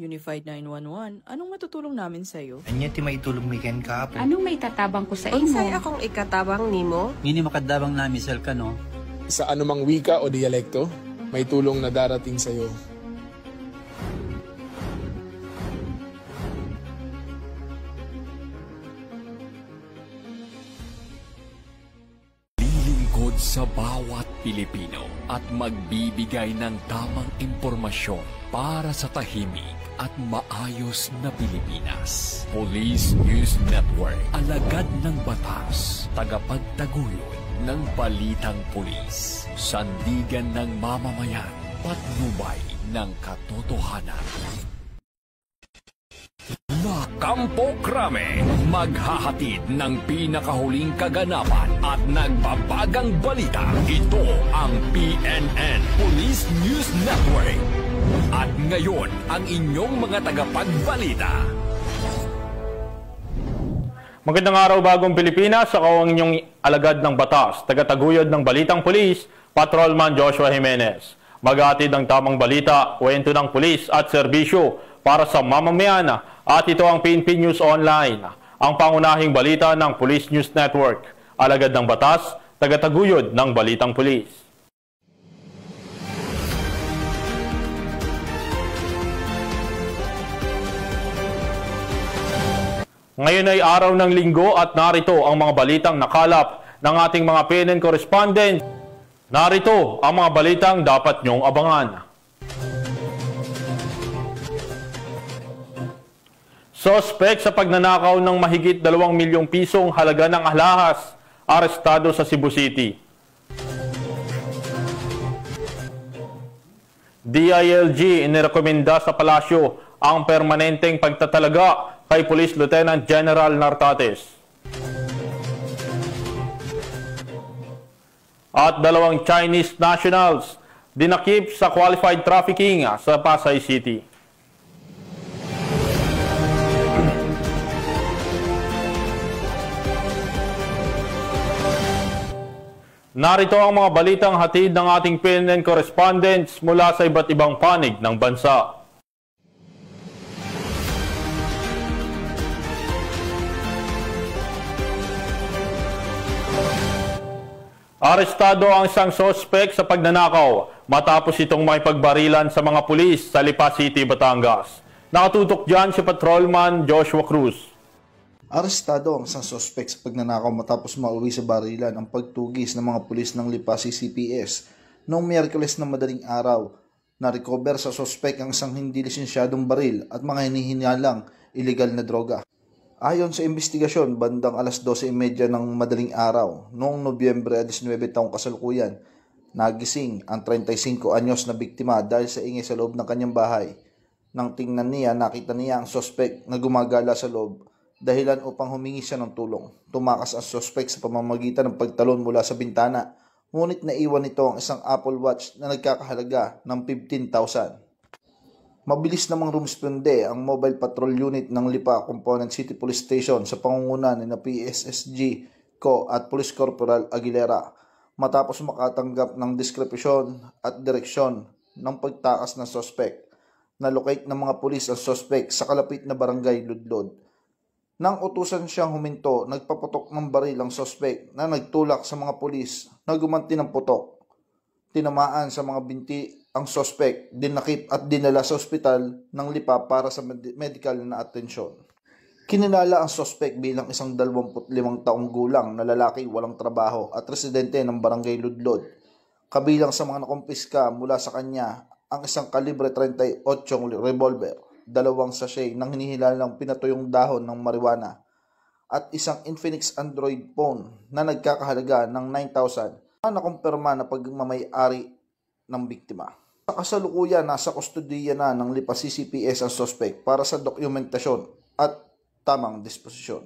Unified 911, anong matutulong namin sa'yo? Anya ti maitulong mi ken kapo. Anong may tatabang ko sa imo? Unsay akong ikatabang nimo? Ngini makadabang nami sel ka no. Sa anumang wika o dialekto, may tulong na darating sa iyo. Lilingkod sa bawat Pilipino at magbibigay ng tamang impormasyon para sa tahimik at maayos na Pilipinas. Police News Network, alagad ng batas, tagapagtaguyod ng balitang pulis, sandigan ng mamamayan, patnubay ng katotohanan. La Campo Crame, maghahatid ng pinakahuling kaganapan at nagbabagang balita. Ito ang PNN Police News Network. At ngayon, ang inyong mga tagapagbalita. Magandang araw bagong Pilipinas, ako ang inyong alagad ng batas, tagataguyod ng Balitang Pulis, Patrolman Joshua Jimenez. Maghahatid ng tamang balita, kwento ng pulis at serbisyo para sa mamamayan at ito ang PNP News Online, ang pangunahing balita ng Police News Network, alagad ng batas, tagataguyod ng Balitang Pulis. Ngayon ay araw ng linggo at narito ang mga balitang nakalap ng ating mga PNN correspondent. Narito ang mga balitang dapat nyong abangan. Sospek sa pagnanakaw ng mahigit 2 milyong pisong halaga ng alahas, arestado sa Cebu City. DILG inirekomenda sa palasyo ang permanenteng pagtatalaga kay Police Lieutenant General Nartates. At 2 Chinese nationals dinakip sa qualified trafficking sa Pasay City. Narito ang mga balitang hatid ng ating PNN correspondents mula sa iba't ibang panig ng bansa. Arestado ang isang sospek sa pagnanakaw matapos itong makipagbarilan sa mga pulis sa Lipa City, Batangas. Nakatutok dyan si Patrolman Joshua Cruz. Arestado ang isang sospek sa pagnanakaw matapos mauwi sa barilan ang pagtugis ng mga pulis ng Lipa CCPS noong Miyerkules na madaling araw. Na-recover sa sospek ang isang hindi lisensyadong baril at mga hinihinalang illegal na droga. Ayon sa investigasyon, bandang alas 12:30 ng madaling araw, noong Nobyembre 19 taong kasalukuyan, nagising ang 35 anyos na biktima dahil sa ingay sa loob ng kanyang bahay. Nang tingnan niya, nakita niya ang sospek na gumagala sa loob, dahilan upang humingi siya ng tulong. Tumakas ang sospek sa pamamagitan ng pagtalon mula sa bintana, ngunit naiwan nito ang isang Apple Watch na nagkakahalaga ng 15,000. Mabilis namang rumisponde ang Mobile Patrol Unit ng Lipa Component City Police Station sa pangunguna ni PSSG Co at Police Corporal Aguilera matapos makatanggap ng deskripsyon at direksyon ng pagtakas ng sospek. Nalocate ng mga pulis ang sospek sa kalapit na barangay Ludlod. Nang utusan siyang huminto, nagpaputok ng baril ang sospek na nagtulak sa mga pulis na gumanti ng putok. Tinamaan sa mga binti ang sospek, dinakip at dinala sa ospital ng Lipa para sa medical na atensyon. Kinilala ang sospek bilang isang 25 taong gulang na lalaki walang trabaho at residente ng barangay Ludlod. Kabilang sa mga nakumpiska mula sa kanya ang isang kalibre 38 revolver, 2 sachet ng hinihilalang pinatuyong dahon ng marijuana at isang Infinix Android phone na nagkakahalaga ng 9,000 na nakumpirma na pagmamay-ari ng biktima. Sa kasalukuyan, nasa kustodiya na ng Lipa CCPS ang sospek para sa dokumentasyon at tamang disposisyon.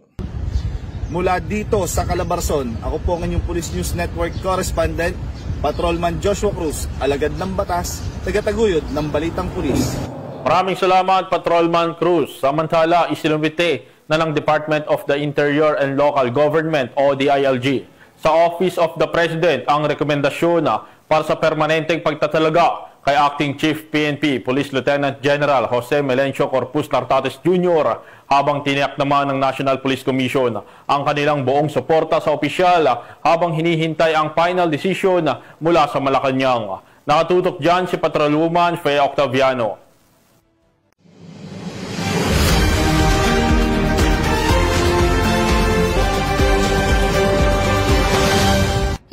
Mula dito sa Calabarzon, ako po ang inyong Police News Network correspondent, Patrolman Joshua Cruz, alagad ng batas, tagataguyod ng Balitang Pulis. Maraming salamat, Patrolman Cruz. Samantala, isinumbite na ng Department of the Interior and Local Government o DILG sa Office of the President ang rekomendasyon para sa permanenteng pagtatalaga kay Acting Chief PNP Police Lieutenant General Jose Melencio Corpus Nartates Jr. habang tiniyak naman ng National Police Commission ang kanilang buong suporta sa opisyal habang hinihintay ang final decision mula sa Malacanang. Nakatutok dyan si Patrolwoman Faye Octaviano.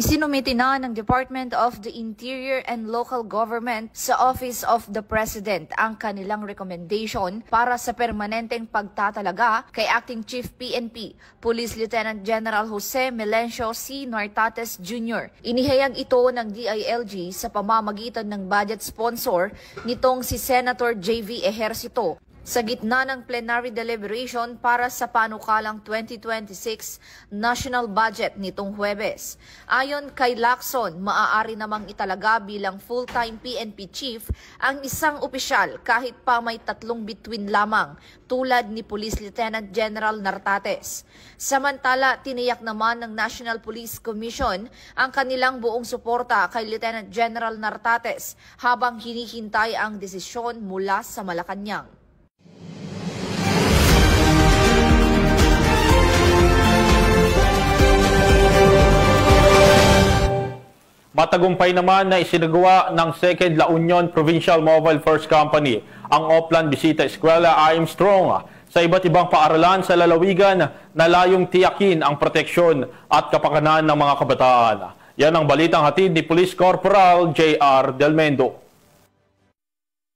Isinumiti na ng Department of the Interior and Local Government sa Office of the President ang kanilang recommendation para sa permanenteng pagtatalaga kay Acting Chief PNP, Police Lieutenant General Jose Melencio C. Nartates Jr. Inihayag ito ng DILG sa pamamagitan ng budget sponsor nitong si Senator J.V. Ejercito sa gitna ng plenary deliberation para sa panukalang 2026 national budget nitong Huwebes. Ayon kay Lacson, maaari namang italaga bilang full-time PNP chief ang isang opisyal kahit pa may 3 bituin lamang tulad ni Police Lieutenant General Nartates. Samantala, tiniyak naman ng National Police Commission ang kanilang buong suporta kay Lieutenant General Nartates habang hinihintay ang desisyon mula sa Malacanang. Matagumpay naman na isinagawa ng 2nd La Union Provincial Mobile First Company ang Oplan Bisita Eskwela I Am Strong sa iba't ibang paaralan sa lalawigan na layong tiyakin ang proteksyon at kapakanan ng mga kabataan. Yan ang balitang hatid ni Police Corporal J.R. Del Mendo.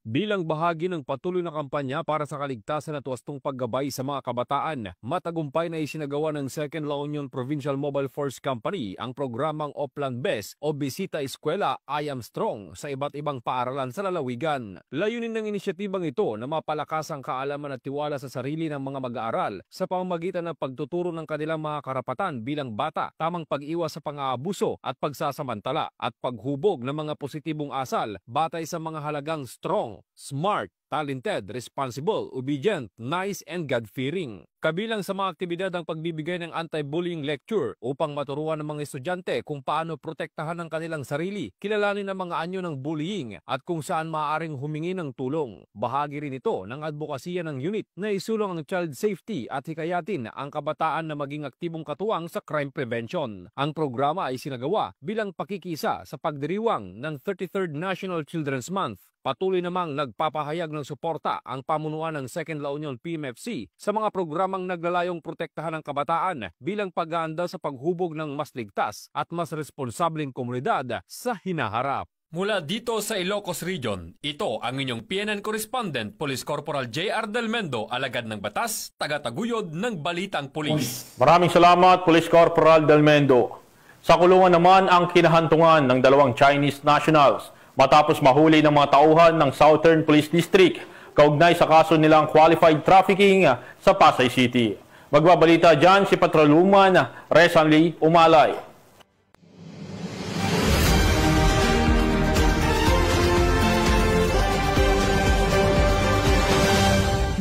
Bilang bahagi ng patuloy na kampanya para sa kaligtasan at wastong paggabay sa mga kabataan, matagumpay na isinagawa ng 2nd La Union Provincial Mobile Force Company ang programang Oplan BES o Bisita Eskwela I Am Strong sa iba't ibang paaralan sa lalawigan. Layunin ng inisyatibang ito na mapalakas ang kaalaman at tiwala sa sarili ng mga mag-aaral sa pamamagitan ng pagtuturo ng kanilang mga karapatan bilang bata, tamang pag-iwas sa pang-aabuso at pagsasamantala at paghubog ng mga positibong asal batay sa mga halagang strong, smart, talented, responsible, obedient, nice, and God-fearing. Kabilang sa mga aktibidad ang pagbibigay ng anti-bullying lecture upang maturuan ng mga estudyante kung paano protektahan ang kanilang sarili, kilalanin ang mga anyo ng bullying at kung saan maaaring humingi ng tulong. Bahagi rin ito ng advokasya ng unit na isulong ang child safety at hikayatin ang kabataan na maging aktibong katuwang sa crime prevention. Ang programa ay sinagawa bilang pakikisa sa pagdiriwang ng 33rd National Children's Month. Patuloy namang nagpapahayag ng suporta ang pamunuan ng 2nd La Union PMFC sa mga programang naglalayong protektahan ng kabataan bilang pag-aanda sa paghubog ng mas ligtas at mas responsableng komunidad sa hinaharap. Mula dito sa Ilocos Region, ito ang inyong PNN Correspondent, Police Corporal J.R. Del Mendo, alagad ng batas, tagataguyod ng Balitang Pulis. Maraming salamat, Police Corporal Del Mendo. Sa kulungan naman ang kinahantungan ng 2 Chinese nationals matapos mahuli ng mga tauhan ng Southern Police District kaugnay sa kaso nilang qualified trafficking sa Pasay City. Magbabalita dyan si Patrolwoman Resanly Umalay.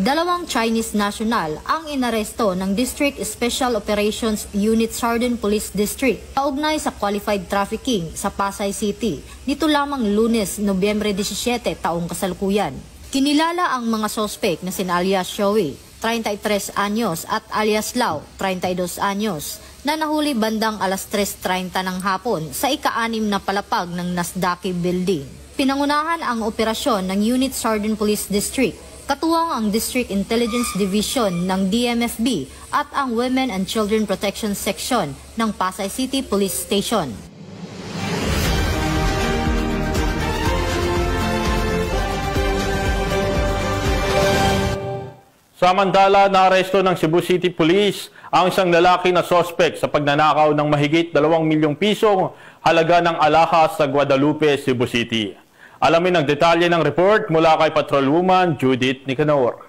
Dalawang Chinese national ang inaresto ng District Special Operations Unit Southern Police District kaugnay sa qualified trafficking sa Pasay City nito lamang Lunes, Nobyembre 17 taong kasalukuyan. Kinilala ang mga sospek na sina alias Shoei, 33 anyos at alias Lau, 32 anyos, na nahuli bandang alas 3:30 ng hapon sa ika-6 na palapag ng Nasdaqi Building. Pinangunahan ang operasyon ng Unit Southern Police District, katuwang ang District Intelligence Division ng DMFB at ang Women and Children Protection Section ng Pasay City Police Station. Samantala, naaresto ng Cebu City Police ang isang lalaki na sospek sa pagnanakaw ng mahigit 2 milyong pisong halaga ng alahas sa Guadalupe, Cebu City. Alamin ang detalye ng report mula kay Patrolwoman Judith Nicanor.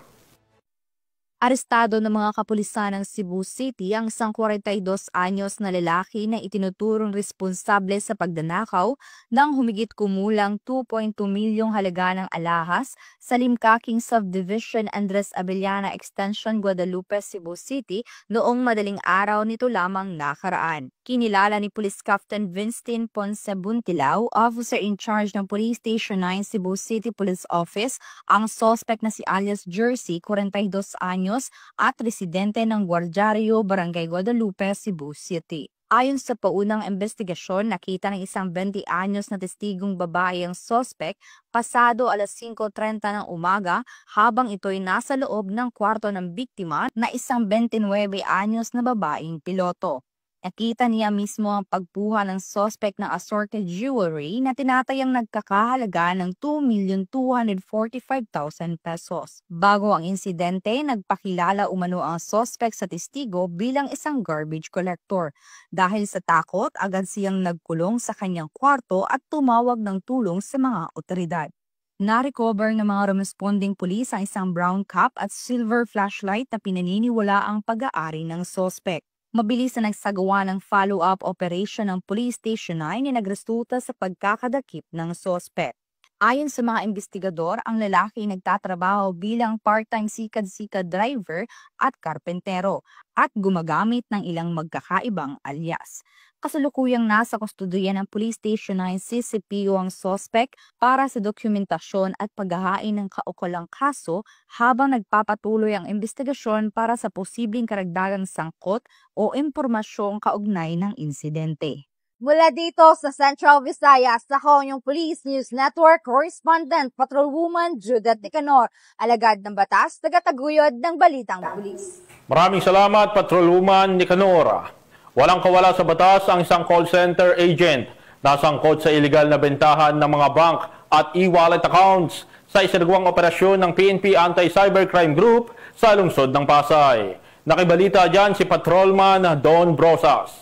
Arestado ng mga kapulisan ng Cebu City ang isang 42 anyos na lalaki na itinuturong responsable sa pagdanakaw ng humigit kumulang 2.2 milyong halaga ng alahas sa Limcaking Subdivision Andres Abellana Extension, Guadalupe, Cebu City noong madaling araw nito lamang nakaraan. Kinilala ni Police Captain Vincent Ponce Buntilao, officer in charge ng Police Station 9 Cebu City Police Office, ang suspect na si alias Jersey, 42 anyos, at residente ng Guardiario, Barangay Guadalupe, Cebu City. Ayon sa paunang investigasyon, nakita ng isang 20 anyos na testigong babae ang suspect pasado alas 5:30 ng umaga habang ito'y nasa loob ng kwarto ng biktima na isang 29 anyos na babaeng piloto. Nakita niya mismo ang pagbuha ng suspect ng assorted jewelry na tinatayang nagkakahalaga ng 2,245,000 pesos. Bago ang insidente, nagpakilala umano ang suspect sa testigo bilang isang garbage collector. Dahil sa takot, agad siyang nagkulong sa kanyang kwarto at tumawag ng tulong sa mga otoridad. Na-recover ng mga responding pulis ang isang brown cap at silver flashlight na pinaniniwala ang pag-aari ng suspect. Mabilis na nagsagawa ng follow-up operation ng Police Station 9 na nagresulta sa pagkakadakip ng suspect. Ayon sa mga investigador, ang lalaki nagtatrabaho bilang part-time sikad-sikad driver at karpentero at gumagamit ng ilang magkakaibang alias. Kasalukuyang nasa kustodiya ng Police Station 9 CCPO ang suspect para sa dokumentasyon at paghahain ng kaukulang kaso habang nagpapatuloy ang investigasyon para sa posibleng karagdagang sangkot o impormasyong kaugnay ng insidente. Mula dito sa Central Visayas, ako yung Police News Network Correspondent Patrolwoman Judith Nicanor, alagad ng batas, tagataguyod ng Balitang Pulis. Maraming salamat, Patrolwoman Nicanor. Walang kawala sa batas ang isang call center agent na sangkot sa iligal na bentahan ng mga bank at e-wallet accounts sa isinagawang operasyon ng PNP Anti-Cybercrime Group sa lungsod ng Pasay. Nakibalita dyan si Patrolman Don Brosas.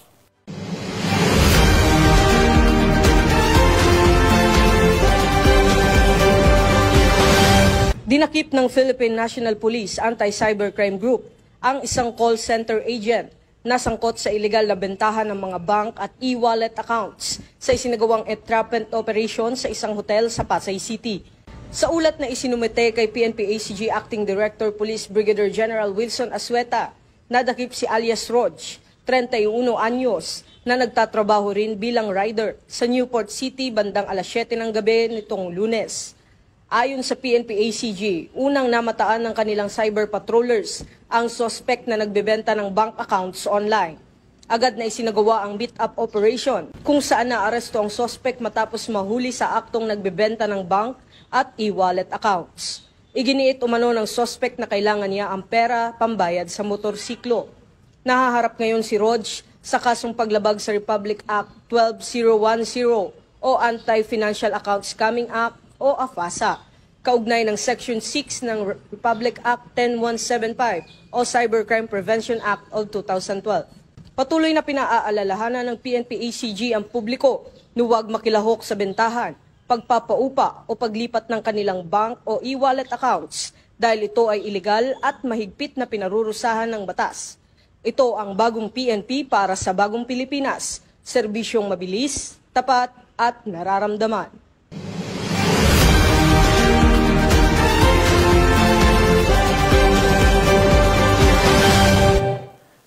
Dinakip ng Philippine National Police Anti-Cybercrime Group ang isang call center agent na sangkot sa iligal na bentahan ng mga bank at e-wallet accounts sa isinagawang entrapment operation sa isang hotel sa Pasay City. Sa ulat na isinumite kay PNP ACG Acting Director Police Brigadier General Wilson Asueta, nadakip si alias Rog, 31 anyos, na nagtatrabaho rin bilang rider sa Newport City bandang alas 7 ng gabi nitong Lunes. Ayon sa PNP ACG, unang namataan ng kanilang cyber patrollers ang suspect na nagbebenta ng bank accounts online. Agad na isinagawa ang beat-up operation kung saan naaresto ang suspect matapos mahuli sa aktong nagbebenta ng bank at e-wallet accounts. Iginiit umano ng suspect na kailangan niya ang pera pambayad sa motorsiklo. Nahaharap ngayon si Rog sa kasong paglabag sa Republic Act 12010 o Anti-Financial Account Scamming Act o AFASA, kaugnay ng Section 6 ng Republic Act 10175 o Cybercrime Prevention Act of 2012. Patuloy na pinaaalalahanan ng PNP ACG ang publiko na huwag makilahok sa bentahan, pagpapaupa o paglipat ng kanilang bank o e-wallet accounts dahil ito ay iligal at mahigpit na pinarurusahan ng batas. Ito ang bagong PNP para sa bagong Pilipinas, serbisyong mabilis, tapat at nararamdaman.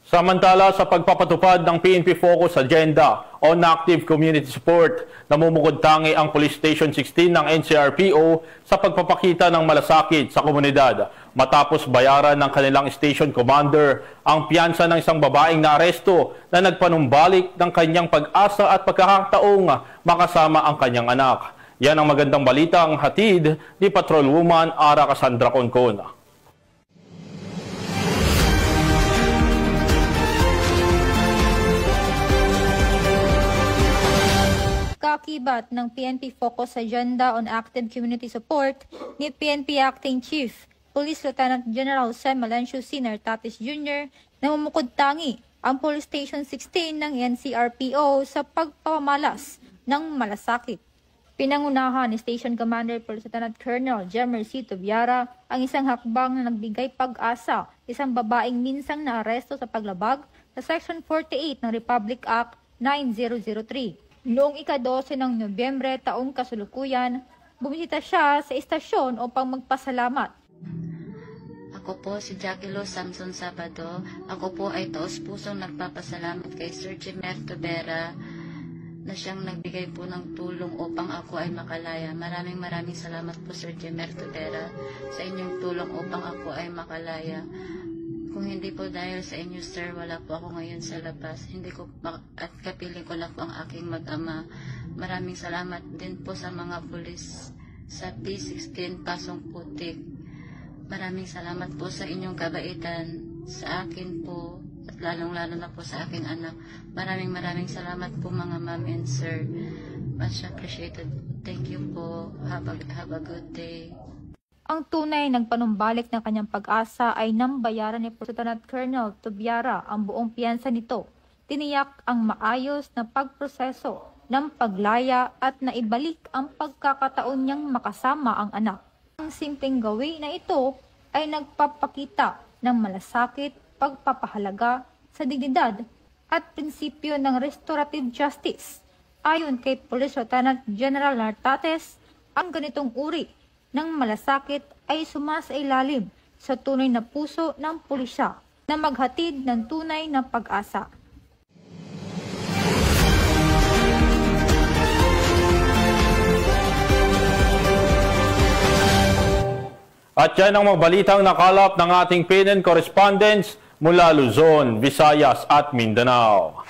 Samantala sa pagpapatupad ng PNP Focus Agenda on Active Community Support, namumukod tangi ang Police Station 16 ng NCRPO sa pagpapakita ng malasakit sa komunidad matapos bayaran ng kanilang station commander ang piyansa ng isang babaeng naaresto na nagpanumbalik ng kanyang pag-asa at pagkakataong makasama ang kanyang anak. Yan ang magandang balitang hatid ni Patrolwoman Ara Cassandra Concon. Kakibat ng PNP Focus Agenda on Active Community Support ni PNP Acting Chief Police Lieutenant General Sam Malencio Sr. Tatis Jr. na mamukod tangi ang Police Station 16 ng NCRPO sa pagpamalas ng malasakit. Pinangunahan ni Station Commander Police Lieutenant Colonel Jemer C. Tubiara ang isang hakbang na nagbigay pag-asa, isang babaeng minsang naaresto sa paglabag sa Section 48 ng Republic Act 9003. Noong ika-12 ng Nobyembre taong kasalukuyan, bumisita siya sa istasyon upang magpasalamat. Ako po si Jackie Lo Samson Sabado. Ako po ay taos-pusong nagpapasalamat kay Sir Jemer Tubiara na siyang nagbigay po ng tulong upang ako ay makalaya. Maraming salamat po Sir Jemer Tubiara sa inyong tulong upang ako ay makalaya. Kung hindi po dahil sa inyo sir, wala po ako ngayon sa labas. Hindi ko at kapiling ko lang po ang aking mag-ama. Maraming salamat din po sa mga pulis sa P16 Pasong Putik. Maraming salamat po sa inyong kabaitan sa akin po at lalong-lalo na po sa aking anak. Maraming salamat po mga ma'am and sir. Much appreciated. Thank you po. Have a good day. Ang tunay nagpanumbalik ng kanyang pag-asa ay nambayaran ni Lieutenant Colonel Tubiara ang buong piyansa nito. Tiniyak ang maayos na pagproseso ng paglaya at naibalik ang pagkakataon niyang makasama ang anak. Ang simpleng gawi na ito ay nagpapakita ng malasakit, pagpapahalaga sa dignidad at prinsipyo ng restorative justice. Ayon kay Police Lieutenant General Nartates, ang ganitong uri ng malasakit ay sumasailalim sa tunay na puso ng pulisya na maghatid ng tunay na pag-asa. At yan ang mga balitang nakalap ng ating PNN correspondents mula Luzon, Visayas at Mindanao.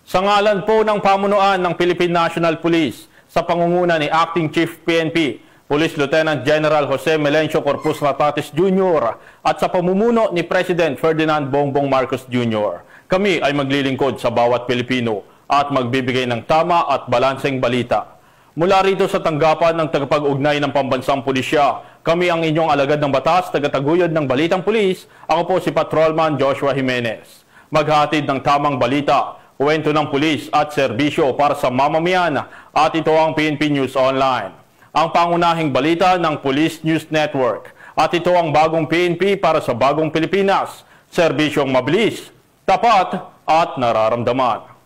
Sa ngalan po ng pamunuan ng Philippine National Police sa pangunguna ni Acting Chief PNP, Police Lieutenant General Jose Melencio Corpus Nartates Jr. at sa pamumuno ni President Ferdinand Bongbong Marcos Jr., kami ay maglilingkod sa bawat Pilipino at magbibigay ng tama at balanseng balita. Mula rito sa tanggapan ng tagapag-ugnay ng Pambansang Pulisya, kami ang inyong alagad ng batas, tagataguyod ng Balitang Pulis. Ako po si Patrolman Joshua Jimenez. Maghatid ng tamang balita, kwento ng pulis at serbisyo para sa mamamayan at ito ang PNP News Online. Ang pangunahing balita ng Police News Network at ito ang bagong PNP para sa bagong Pilipinas. Serbisyong mabilis, tapat at nararamdaman.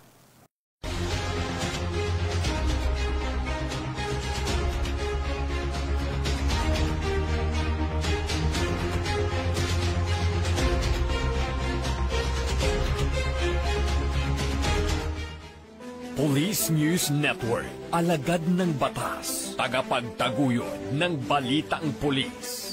Police News Network, alagad ng batas, tagapagtaguyod ng balitang pulis.